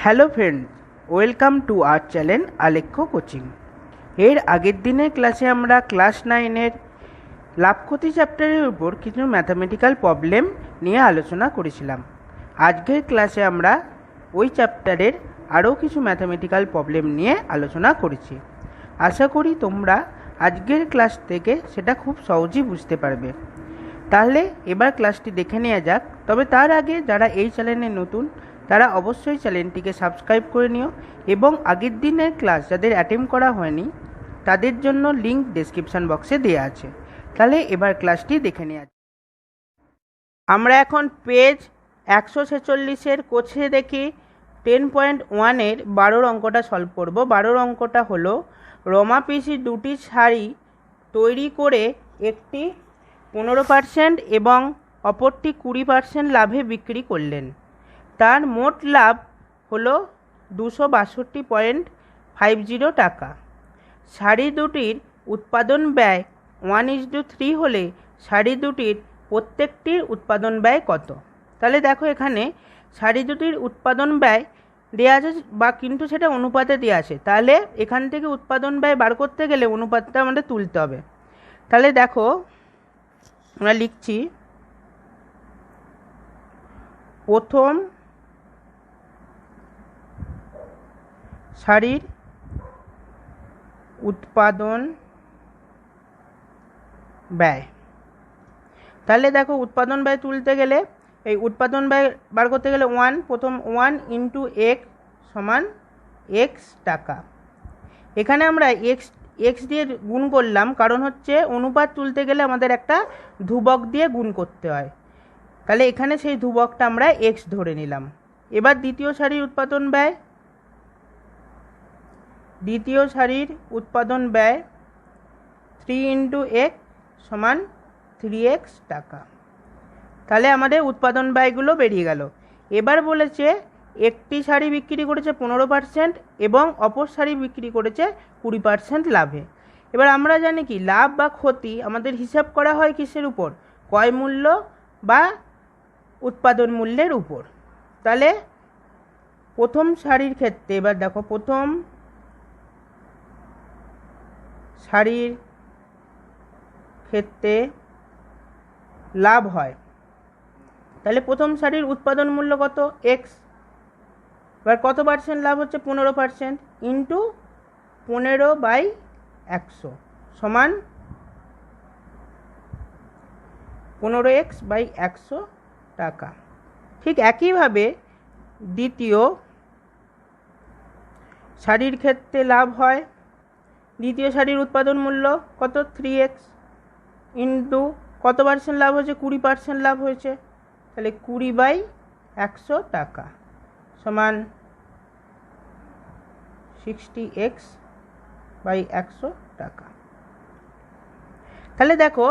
Hello friend, welcome to our channel Alekhya coaching. এর আগের দিনের ক্লাসে আমরা ক্লাস 9-এর লাভ ক্ষতি চ্যাপ্টারের উপর কিছু ম্যাথামেটিক্যাল প্রবলেম নিয়ে আলোচনা করেছিলাম। আজকের ক্লাসে আমরা ওই চ্যাপ্টারের আরও কিছু ম্যাথামেটিক্যাল প্রবলেম নিয়ে আলোচনা করেছি। আশা করি তোমরা আজকের ক্লাস থেকে সেটা খুব সহজেই বুঝতে পারবে। তাহলে এবার ক্লাসটি দেখে নেওয়া যাক। তবে তার আগে যারা এই চ্যানেলে নতুন তারা অবশ্যই চ্যানেলটিকে সাবস্ক্রাইব করে নিও এবং আগের দিনের ক্লাস যাদের অ্যাটেম্প করা হয়নি তাদের জন্য লিঙ্ক ডেসক্রিপশান বক্সে দেওয়া আছে। তাহলে এবার ক্লাসটি দেখে নেওয়া যাক। আমরা এখন পেজ 146-এর কোষে দেখি 10.1-এর 12 অঙ্কটা সলভ করব। 12 অঙ্কটা হলো রমা পিসি দুটি শাড়ি তৈরি করে একটি 15% এবং অপরটি 20% লাভে বিক্রি করলেন। তার মোট লাভ হলো 262.50 টাকা। শাড়ি দুটির উৎপাদন ব্যয় 1:3 হলে শাড়ি দুটির প্রত্যেকটির উৎপাদন ব্যয় কত? তাহলে দেখো এখানে শাড়ি দুটির উৎপাদন ব্যয় দেওয়া আছে বা কিন্তু সেটা অনুপাতে দেওয়া আছে। তাহলে এখান থেকে উৎপাদন ব্যয় বার করতে গেলে অনুপাতটা আমাদের তুলতে হবে। তাহলে দেখো আমরা লিখছি প্রথম শাড়ির উৎপাদন ব্যয়। তাহলে দেখো উৎপাদন ব্যয় তুলতে গেলে এই উৎপাদন ব্যয় বার করতে গেলে প্রথম 1 × x সমান x টাকা। এখানে আমরা x দিয়ে গুণ করলাম, কারণ হচ্ছে অনুপাত তুলতে গেলে আমাদের একটা ধ্রুবক দিয়ে গুণ করতে হয়। তাহলে এখানে সেই ধ্রুবকটা আমরা x ধরে নিলাম। এবার দ্বিতীয় শাড়ির উৎপাদন ব্যয়। দ্বিতীয় শাড়ির উৎপাদন ব্যয় 3 × x সমান 3x টাকা। তাহলে আমাদের উৎপাদন ব্যয়গুলো বেরিয়ে গেল। এবার বলেছে একটি শাড়ি বিক্রি করেছে 15% এবং অপর শাড়ি বিক্রি করেছে 20% লাভে। এবার আমরা জানি কি লাভ বা ক্ষতি আমাদের হিসাব করা হয় কিসের উপর? ক্রয় মূল্য বা উৎপাদন মূল্যের উপর। তাহলে প্রথম শাড়ির ক্ষেত্রে এবার দেখো প্রথম শাড়ির ক্ষেত্রে লাভ হয়। তাহলে প্রথম শাড়ির উৎপাদন মূল্য কত? x। এবার কত পার্সেন্ট লাভ হচ্ছে? 15% ইন্টু 15/100 সমান 15x/100 টাকা। ঠিক একইভাবে দ্বিতীয় শাড়ির ক্ষেত্রে লাভ হয়। দ্বিতীয় শাড়ির উৎপাদন মূল্য কত? 3x ইন্টু কত পার্সেন্ট লাভ হয়েছে? 20% লাভ হয়েছে। তাহলে 20/100 টাকা সমান 60x/100 টাকা। তাহলে দেখো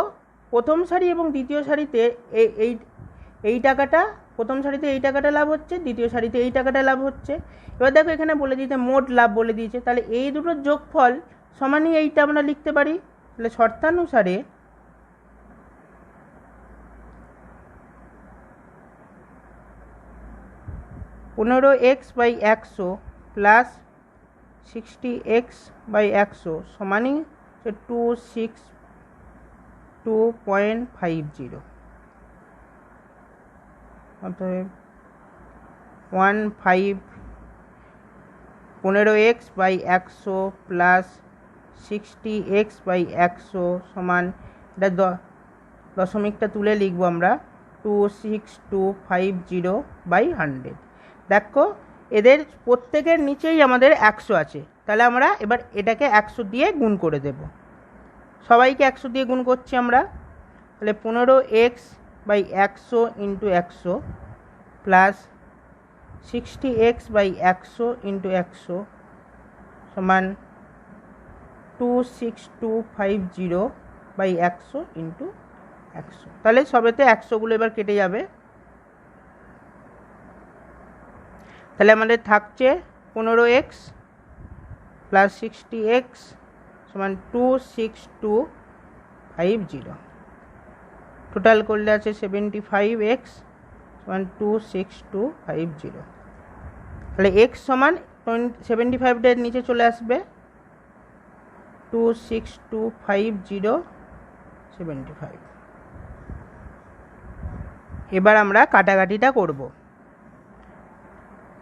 প্রথম শাড়ি এবং দ্বিতীয় শাড়িতে এই টাকাটা, প্রথম শাড়িতে এই টাকাটা লাভ হচ্ছে, দ্বিতীয় শাড়িতে এই টাকাটা লাভ হচ্ছে। এবার দেখো এখানে বলে দিয়েছে মোট লাভ বলে দিয়েছে। তাহলে এই দুটোর যোগফল সমানই এইটা আমরা লিখতে পারি। তাহলে শর্তানুসারে (15x/100 প্লাস 60x/100 সমানই 262.50। অতএব 15x/100 প্লাস 60x/100 সমান, এটা দশমিকটা তুলে লিখবো আমরা 26250/100। দেখো এদের প্রত্যেকের নিচেই আমাদের 100 আছে। তাহলে আমরা এবার এটাকে 100 দিয়ে গুণ করে দেব। সবাইকে 100 দিয়ে গুণ করছি আমরা। তাহলে 15x/100 × 100 প্লাস 60x/100 × 100 সমান 26250/100 × 100। তাহলে সবেতে 100গুলো এবার কেটে যাবে। তাহলে আমাদের থাকছে 15x প্লাস 60x সমান 26250। টোটাল করলে আছে 75x সমান 26250। তাহলে এক্স সমান 75 নিচে চলে আসবে 2625075। এবার আমরা কাটাকাটিটা করব।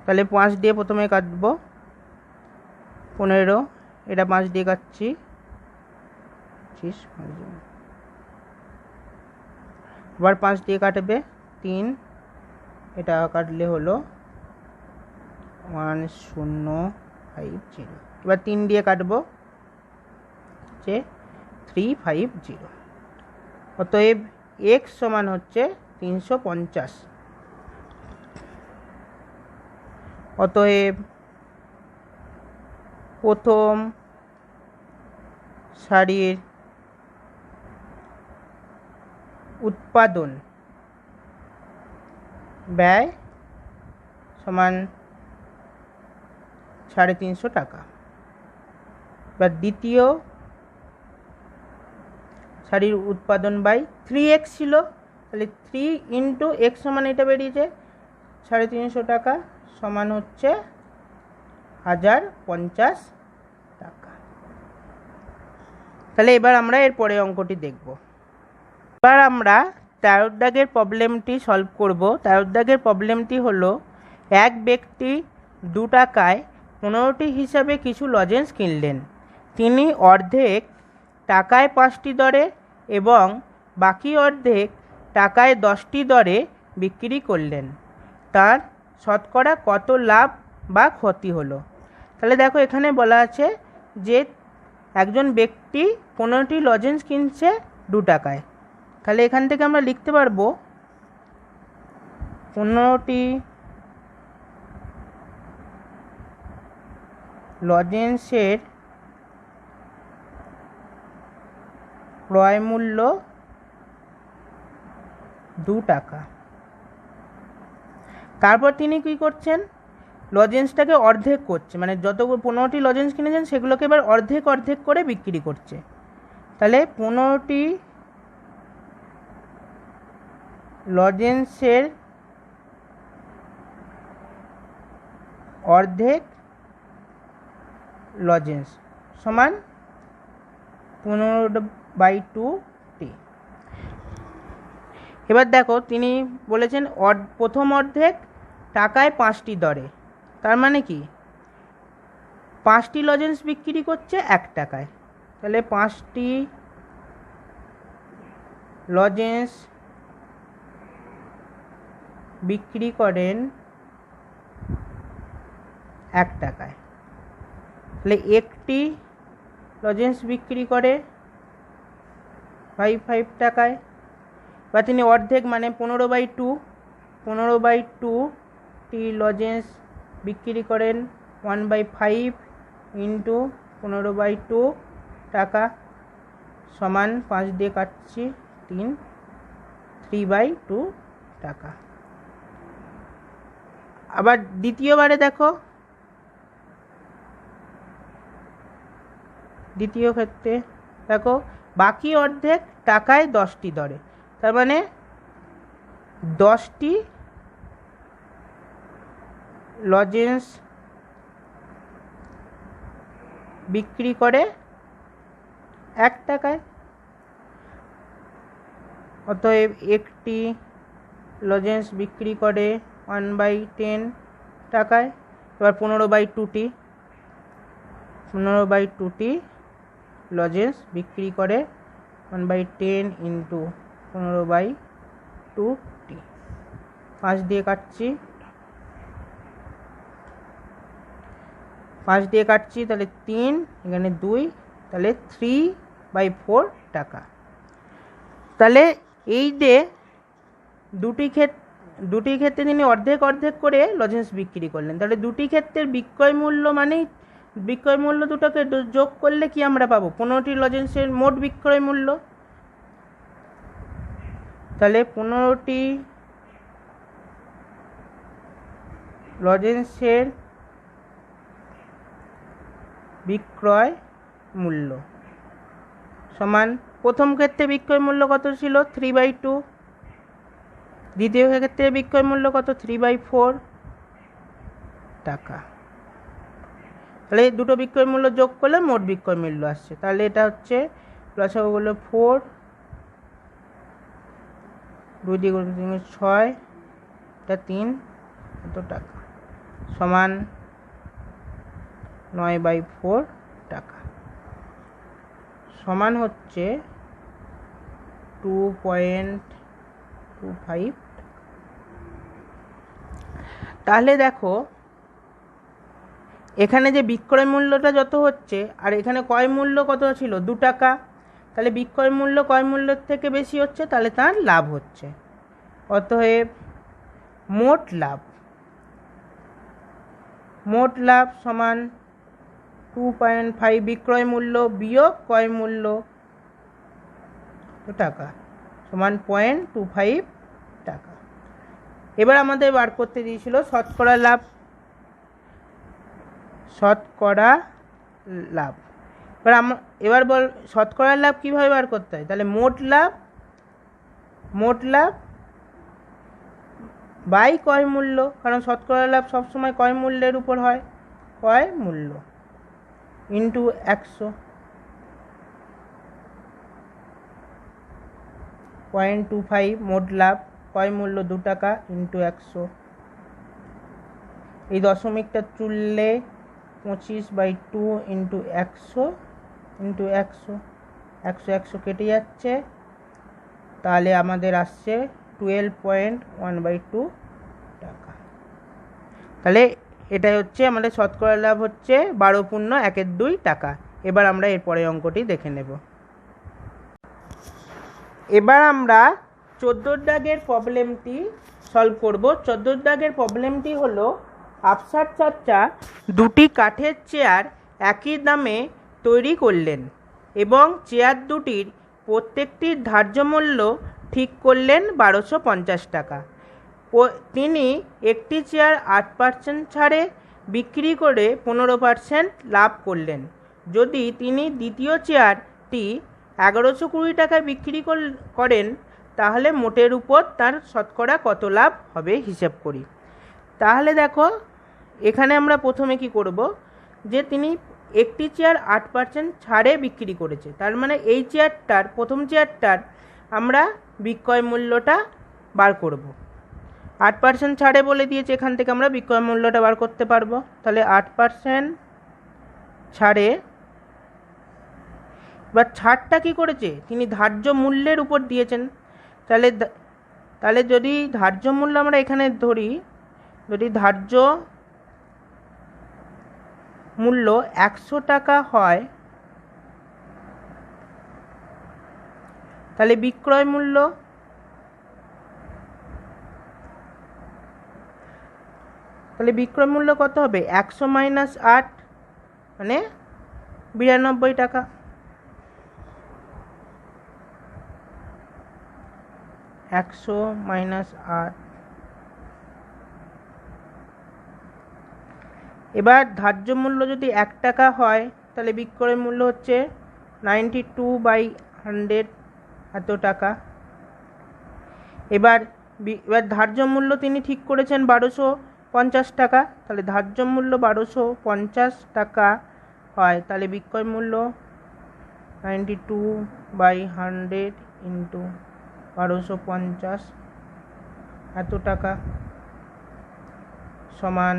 তাহলে 5 দিয়ে প্রথমে কাটব 15, এটা 5 দিয়ে কাটছি 25, আবার 5 দিয়ে কাটবে 3, এটা কাটলে হলো 1050। এবার 3 দিয়ে কাটবো যে 350। অতএব x সমান হচ্ছে 350। অতএব প্রথম সারির উৎপাদন ব্যয় সমান 350 টাকা। বা দ্বিতীয় শাড়ির উৎপাদন বাই 3x ছিল, তাহলে 3 ইন্টু এক্স সমান এটা বেরিয়েছে 350 টাকা, সমান হচ্ছে 1050 টাকা। তাহলে এবার আমরা এর পরের অঙ্কটি দেখব। এবার আমরা 13 দাগের প্রবলেমটি সলভ করব। 13 দাগের প্রবলেমটি হলো, এক ব্যক্তি 2 টাকায় 15টি হিসাবে কিছু লজেন্স কিনলেন। তিনি অর্ধেক টাকায় 5টি দরে এবং বাকি অর্ধেক টাকায় 10টি দরে বিক্রি করলেন। তার শতকরা কত লাভ বা ক্ষতি হলো? তাহলে দেখো এখানে বলা আছে যে একজন ব্যক্তি 15টি লজেন্স কিনছে 2 টাকায়। তাহলে এখান থেকে আমরা লিখতে পারবো 15টি লজেন্সের ক্রয় মূল্য 2 টাকা। তারপর তিনি কি করছেন, লজেন্সটাকে অর্ধেক করছে, মানে যত 15টি লজেন্স কিনেছেন সেগুলোকে এবার অর্ধেক অর্ধেক করে বিক্রি করছে। তাহলে 15টি লজেন্সের অর্ধেক লজেন্স সমান 15/2টি। এবার দেখো তিনি বলেছেন প্রথম অর্ধেক টাকায় 5টি দরে, তার মানে কি 5টি লজেন্স বিক্রি করছে 1 টাকায়। তাহলে 5টি লজেন্স বিক্রি করেন 1 টাকায়। তাহলে একটি লজেন্স বিক্রি করে 5 টাকায়, বা তিনি অর্ধেক মানে 15/2টি লজেন্স বিক্রি করেন 1/5 ইন্টু 15/2 টাকা, সমান 5 দিয়ে কাটছি 3/2 টাকা। আবার দ্বিতীয়বারে দেখো, দ্বিতীয় ক্ষেত্রে দেখো বাকি অর্ধেক টাকায় 10টি দরে, তার মানে 10টি লজেন্স বিক্রি করে 1 টাকায়। অতএব একটি লজেন্স বিক্রি করে 1/10 টাকায়। এবার 15/2টি লজেন্স বিক্রি করে 1/10 ইন্টু 15/2টি, 5 দিয়ে কাটছি 5 দিয়ে কাটছি, তাহলে 3, এখানে 2, তাহলে 3/4 টাকা। তাহলে এই যে দুটি ক্ষেত্রে তিনি অর্ধেক অর্ধেক করে লজেন্স বিক্রি করলেন, তাহলে দুটি ক্ষেত্রের বিক্রয় মূল্য মানেই বিক্রয় মূল্য দুটোকে যোগ করলে কি আমরা পাবো 15টি লজেন্সের মোট বিক্রয় মূল্য। তাহলে 15টি লজেন্সের বিক্রয় মূল্য সমান, প্রথম ক্ষেত্রে বিক্রয় মূল্য কত ছিল 3/2, দ্বিতীয় ক্ষেত্রে বিক্রয় মূল্য কত 3/4, টাকা। তাহলে এই দুটো বিক্রয় মূল্য যোগ করলে মোট বিক্রয় মূল্য আসছে। তাহলে এটা হচ্ছে লসাগুলো 4, 2 দিয়ে 6, এটা 3, এত টাকা সমান 9/4 টাকা, সমান হচ্ছে 2.25। তাহলে দেখো এখানে যে বিক্রয় মূল্যটা যত হচ্ছে আর এখানে ক্রয় মূল্য কত ছিল 2 টাকা, তাহলে বিক্রয় মূল্য ক্রয় মূল্যের থেকে বেশি হচ্ছে, তাহলে তার লাভ হচ্ছে। অতএব মোট লাভ সমান 2.5 বিক্রয় মূল্য বিয়োগ ক্রয় মূল্য টাকা সমান 0.25 টাকা। এবার আমাদের বার করতে দিয়েছিল শতকরা লাভ। এবার বল শতকরা লাভ কিভাবে বার করতে হয়? তাহলে মোট লাভ বাই ক্রয় মূল্য, কারণ শতকরা লাভ সবসময় ক্রয় মূল্যের উপর হয়, ক্রয় মূল্য ইন্টু 100, 0.25 মোট লাভ ক্রয় মূল্য 2 টাকা ইন্টু 100। এই দশমিকটা তুললে 25/2 ইন্টু 100 ইন্টু 100, 100 কেটে যাচ্ছে, তাহলে আমাদের আসছে 12.1/2 টাকা। তাহলে এটাই হচ্ছে আমাদের শতকরা লাভ হচ্ছে 12.12 টাকা। এবার আমরা এর পরের অঙ্কটি দেখে নেব। এবার আমরা 14 দাগের প্রবলেমটি সলভ করব। 14 দাগের প্রবলেমটি হলো আফসার চাচা দুটি কাঠের চেয়ার একই দামে তৈরি করলেন এবং চেয়ার দুটির প্রত্যেকটির ধার্য মূল্য ঠিক করলেন 1250 টাকা। তিনি একটি চেয়ার 8% ছাড়ে বিক্রি করে 15% লাভ করলেন। যদি তিনি দ্বিতীয় চেয়ারটি 1120 টাকায় বিক্রি করেন তাহলে মোটের উপর তার শতকরা কত লাভ হবে হিসেব করি। তাহলে দেখো এখানে আমরা প্রথমে কি করব, যে তিনি একটি চেয়ার 8% ছাড়ে বিক্রি করেছে, তার মানে এই চেয়ারটার প্রথম চেয়ারটার আমরা বিক্রয় মূল্যটা বার করব। 8% ছাড়ে বলে দিয়েছে, এখান থেকে আমরা বিক্রয় মূল্যটা বার করতে পারবো। তাহলে 8% ছাড়ে, এবার ছাড়টা কি করেছে, তিনি ধার্য মূল্যের উপর দিয়েছেন। তাহলে যদি ধার্য মূল্য আমরা এখানে ধরি, যদি ধার্য মূল্য 100 টাকা হয়, তাহলে বিক্রয় মূল্য কত হবে? 100 মাইনাস 8 মানে 92 টাকা। এবার ধার্য মূল্য যদি 1 টাকা হয় তাহলে বিক্রয় মূল্য হচ্ছে 92/100 এত টাকা। এবার ধার্য মূল্য তিনি ঠিক করেছেন 1250 টাকা, তাহলে ধার্য মূল্য 1250 টাকা হয়, তাহলে বিক্রয় মূল্য 92/100 ইন্টু 1250 এত টাকা সমান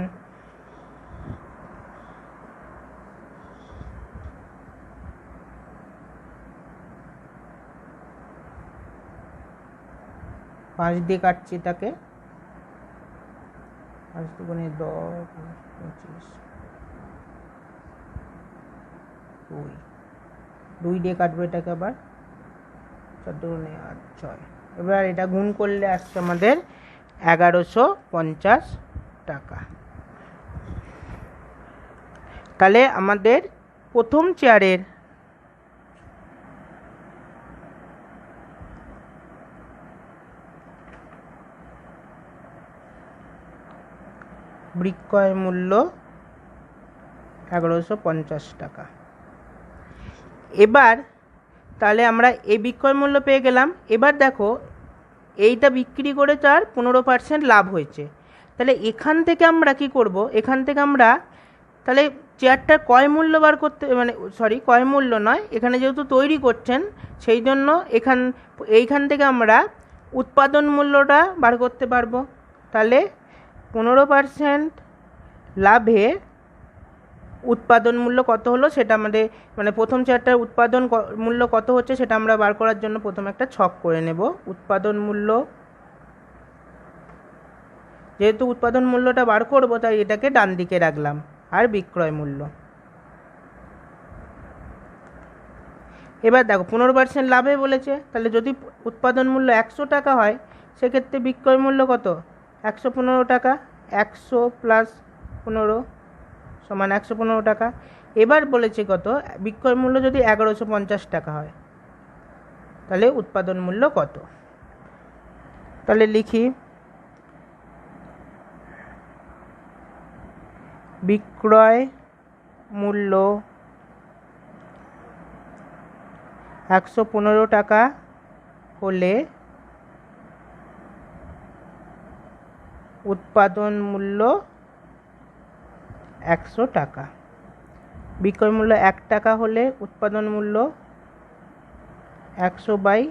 5 দিয়ে কাটছি তাকে, 5 দুগুণে 10, 25, 2 দিয়ে কাটবো এটাকে, আবার 4 দুগুণে 8, 6। এবার এটা গুণ করলে আসছে আমাদের 1150 টাকা। তাহলে আমাদের প্রথম চেয়ারের বিক্রয় মূল্য 1150 টাকা। এবার তাহলে আমরা এই বিক্রয় মূল্য পেয়ে গেলাম। এবার দেখো এইটা বিক্রি করে তার 15% লাভ হয়েছে, তাহলে এখান থেকে আমরা কি করব, এখান থেকে আমরা তাহলে চেয়ারটার ক্রয় মূল্য বার করতে, মানে ক্রয় মূল্য নয়, এখানে যেহেতু তৈরি করছেন সেই জন্য এইখান থেকে আমরা উৎপাদন মূল্যটা বার করতে পারবো। তাহলে 15% লাভে উৎপাদন মূল্য কত হলো সেটা আমাদের, মানে প্রথম চেয়ারটার উৎপাদন মূল্য কত হচ্ছে সেটা আমরা বার করার জন্য প্রথমে একটা ছক করে নেব। উৎপাদন মূল্য, যেহেতু উৎপাদন মূল্যটা বার করব তাই এটাকে ডান দিকে রাখলাম, আর বিক্রয় মূল্য। এবার দেখো 15% লাভে বলেছে, তাহলে যদি উৎপাদন মূল্য 100 টাকা হয় সেক্ষেত্রে বিক্রয় মূল্য কত, 115 টাকা। 100 প্লাস 15 সমান 115 টাকা। এবার বলেছে কত, বিক্রয় মূল্য যদি 1150 টাকা হয় তাহলে উৎপাদন মূল্য কত। তাহলে লিখি বিক্রয় মূল্য 115 টাকা হলে উৎপাদন মূল্য 100 টাকা। বিক্রয় মূল্য 1 টাকা হলে উৎপাদন মূল্য 100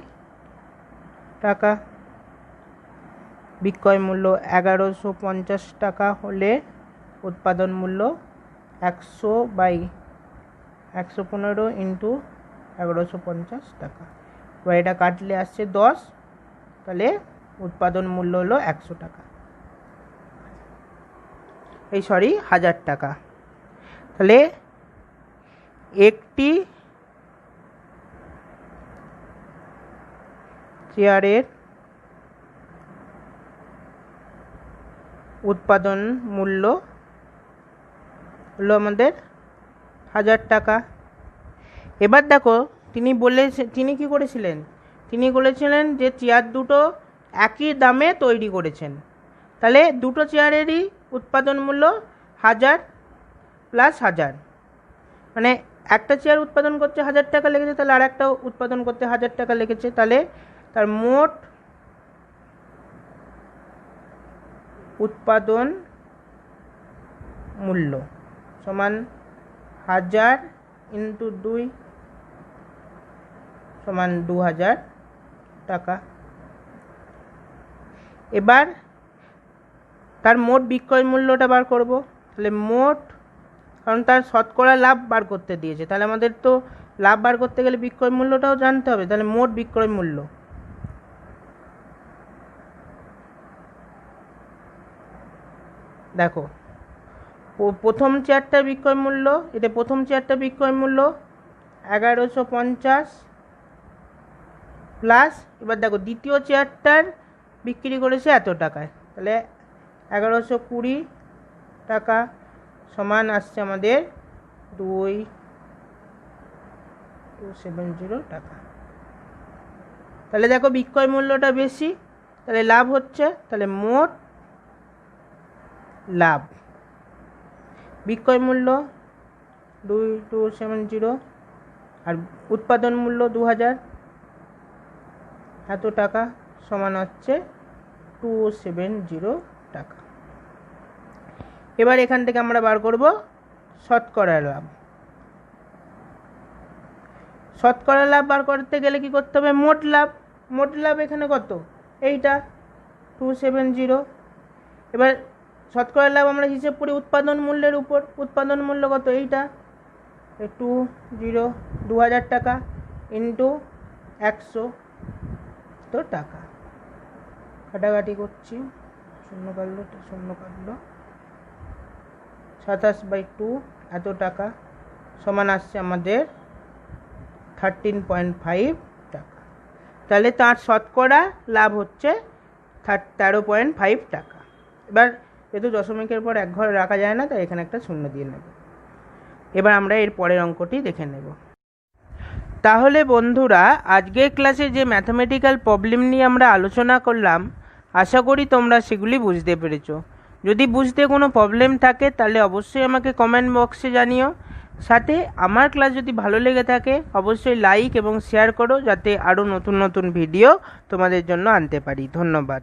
টাকা। বিক্রয় মূল্য 1150 টাকা হলে উৎপাদন মূল্য 100/115 ইন্টু 1150 টাকা। এবার এটা কাটলে আসছে 10, তাহলে উৎপাদন মূল্য হলো 100 টাকা, 1000 টাকা। তাহলে একটি চেয়ারের উৎপাদন মূল্য হলো আমাদের 1000 টাকা। এবার দেখো তিনি কি করেছিলেন, তিনি বলেছিলেন যে চেয়ার দুটো একই দামে তৈরি করেছেন, তাহলে দুটো চেয়ারেরই উৎপাদন মূল্য 1000 প্লাস 1000, মানে একটা চেয়ার উৎপাদন করতে 1000 টাকা লেগেছে, তাহলে আর একটা উৎপাদন করতে 1000 টাকা লেগেছে, তাহলে তার মোট উৎপাদন মূল্য সমান 1000 ইন্টু 2 সমান 2000 টাকা। এবার তার মোট বিক্রয় মূল্যটা বার করব, তাহলে মোট, কারণ তার শতকরা লাভ বার করতে দিয়েছে, তাহলে আমাদের তো লাভ বার করতে গেলে বিক্রয় মূল্যটাও জানতে হবে, তাহলে মোট বিক্রয় মূল্য দেখো প্রথম চেয়ারটার বিক্রয় মূল্য, এটা প্রথম চেয়ারটার বিক্রয় মূল্য 1150 প্লাস, এবার দেখো দ্বিতীয় চেয়ারটার বিক্রি করেছে এত টাকায়, তাহলে 1120 টাকা সমান আসছে আমাদের 2270 টাকা। তাহলে দেখো বিক্রয় মূল্যটা বেশি, তাহলে লাভ হচ্ছে, তাহলে মোট লাভ বিক্রয় মূল্য 2270 আর উৎপাদন মূল্য 2000 এত টাকা সমান হচ্ছে 270 টাকা। এবার এখান থেকে আমরা বার করব শতকরা লাভ। শতকরা লাভ বার করতে গেলে কি করতে হবে, মোট লাভ। মোট লাভ এখানে কত, এইটা 270। এবার শতকরা লাভ আমরা হিসেব করি উৎপাদন মূল্যের উপর, উৎপাদন মূল্য কত, এইটা 2000 টাকা ইন্টু 100 টাকা। কাটাকাটি করছি, শূন্য কাটলো 27/2 এত টাকা সমান আসছে আমাদের 13.5 টাকা। তাহলে তার শতকরা লাভ হচ্ছে 13.5 টাকা। এবার যেহেতু দশমিকের পর এক ঘর রাখা যায় না, তাই এখানে একটা শূন্য দিয়ে নেব। এবার আমরা এর পরের অঙ্কটি দেখে নেব। তাহলে বন্ধুরা, আজকের ক্লাসে যে ম্যাথমেটিক্যাল প্রবলেম নিয়ে আমরা আলোচনা করলাম, আশা করি তোমরা সেগুলি বুঝতে পেরেছো। যদি বুঝতে কোনো প্রবলেম থাকে তাহলে অবশ্যই আমাকে কমেন্ট বক্সে জানিও। সাথে আমার ক্লাস যদি ভালো লেগে থাকে অবশ্যই লাইক এবং শেয়ার করো, যাতে আরও নতুন নতুন ভিডিও তোমাদের জন্য আনতে পারি। ধন্যবাদ।